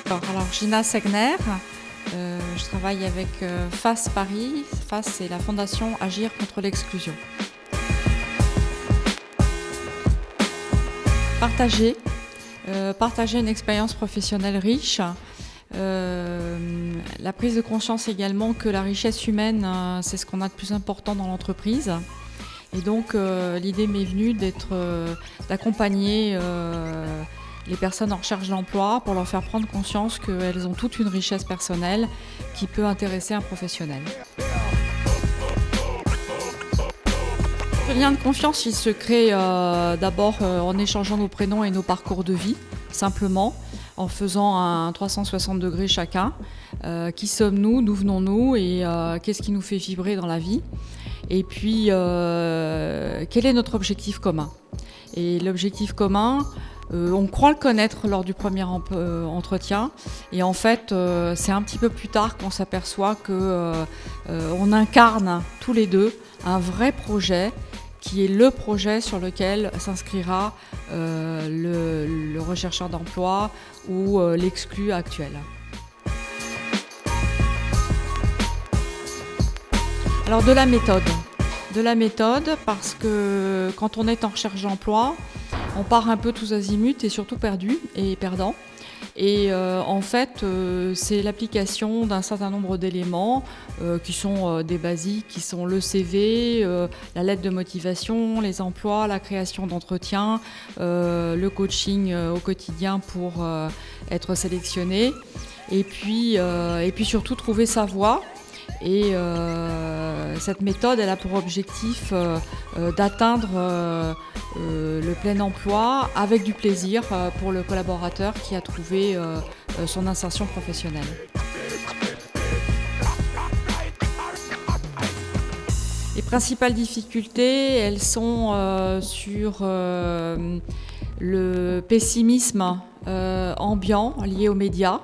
Alors Gina Segner, je travaille avec FAS Paris. FAS, c'est la fondation Agir contre l'exclusion. Partager une expérience professionnelle riche. La prise de conscience également que la richesse humaine, c'est ce qu'on a de plus important dans l'entreprise. Et donc l'idée m'est venue d'accompagner les personnes en recherche d'emploi pour leur faire prendre conscience qu'elles ont toute une richesse personnelle qui peut intéresser un professionnel. Le lien de confiance, il se crée d'abord en échangeant nos prénoms et nos parcours de vie, simplement, en faisant un 360 degrés chacun. Qui sommes-nous, d'où venons-nous et qu'est-ce qui nous fait vibrer dans la vie? Et puis, quel est notre objectif commun? Et l'objectif commun, on croit le connaître lors du premier entretien. Et en fait, c'est un petit peu plus tard qu'on s'aperçoit qu'on incarne tous les deux un vrai projet qui est le projet sur lequel s'inscrira le rechercheur d'emploi ou l'exclu actuel. Alors de la méthode parce que quand on est en recherche d'emploi, on part un peu tous azimuts et surtout perdu et perdant. Et en fait, c'est l'application d'un certain nombre d'éléments qui sont des basiques, qui sont le CV, la lettre de motivation, les emplois, la création d'entretiens, le coaching au quotidien pour être sélectionné. Et puis surtout trouver sa voie. Et cette méthode, elle a pour objectif d'atteindre le plein emploi avec du plaisir pour le collaborateur qui a trouvé son insertion professionnelle. Les principales difficultés, elles sont sur le pessimisme ambiant lié aux médias.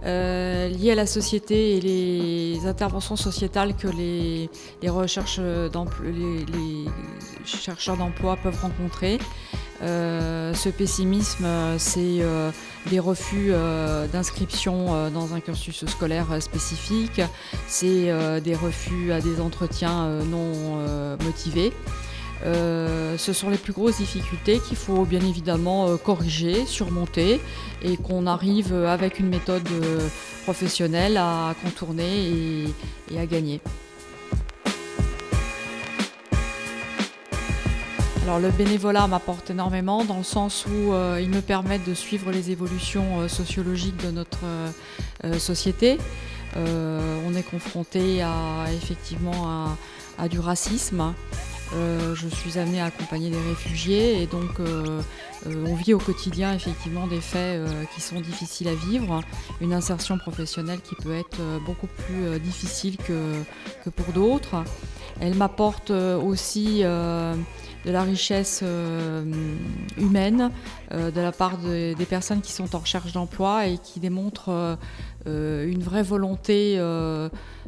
Liées à la société et les interventions sociétales que les chercheurs d'emploi peuvent rencontrer. Ce pessimisme, c'est des refus d'inscription dans un cursus scolaire spécifique, c'est des refus à des entretiens non motivés. Ce sont les plus grosses difficultés qu'il faut bien évidemment corriger, surmonter et qu'on arrive avec une méthode professionnelle à contourner et à gagner. Alors le bénévolat m'apporte énormément dans le sens où il me permet de suivre les évolutions sociologiques de notre société. On est confronté effectivement à du racisme. Je suis amenée à accompagner des réfugiés et donc on vit au quotidien effectivement des faits qui sont difficiles à vivre, une insertion professionnelle qui peut être beaucoup plus difficile que pour d'autres. Elle m'apporte aussi de la richesse humaine de la part des personnes qui sont en recherche d'emploi et qui démontrent une vraie volonté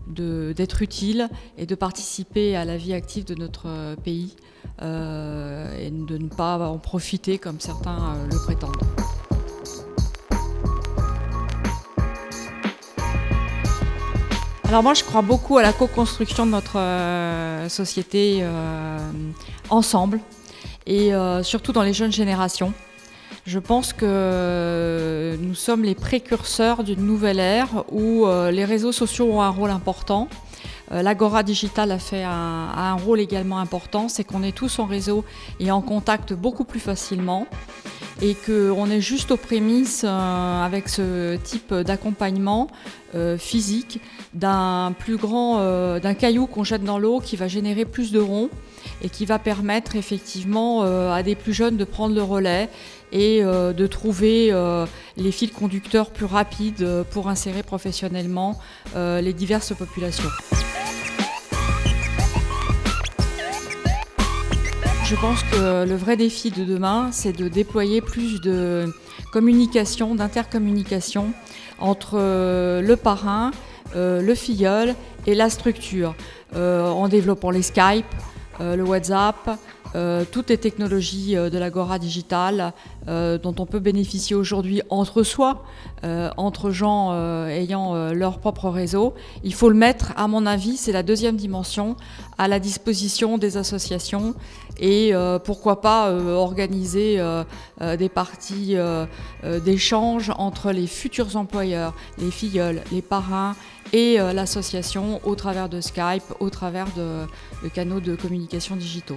d'être utile et de participer à la vie active de notre pays et de ne pas en profiter comme certains le prétendent. Alors moi je crois beaucoup à la co-construction de notre société ensemble et surtout dans les jeunes générations. Je pense que nous sommes les précurseurs d'une nouvelle ère où les réseaux sociaux ont un rôle important. L'Agora Digital a un rôle également important, c'est qu'on est tous en réseau et en contact beaucoup plus facilement et qu'on est juste aux prémices avec ce type d'accompagnement physique d'un caillou qu'on jette dans l'eau qui va générer plus de ronds et qui va permettre effectivement à des plus jeunes de prendre le relais et de trouver les fils conducteurs plus rapides pour insérer professionnellement les diverses populations. Je pense que le vrai défi de demain, c'est de déployer plus de communication, d'intercommunication entre le parrain, le filleul et la structure, en développant les Skype, le WhatsApp, toutes les technologies de l'Agora Digital dont on peut bénéficier aujourd'hui entre soi, entre gens ayant leur propre réseau. Il faut le mettre, à mon avis, c'est la deuxième dimension, à la disposition des associations et pourquoi pas organiser des parties d'échange entre les futurs employeurs, les filleuls, les parrains et l'association au travers de Skype, au travers de canaux de communication digitaux.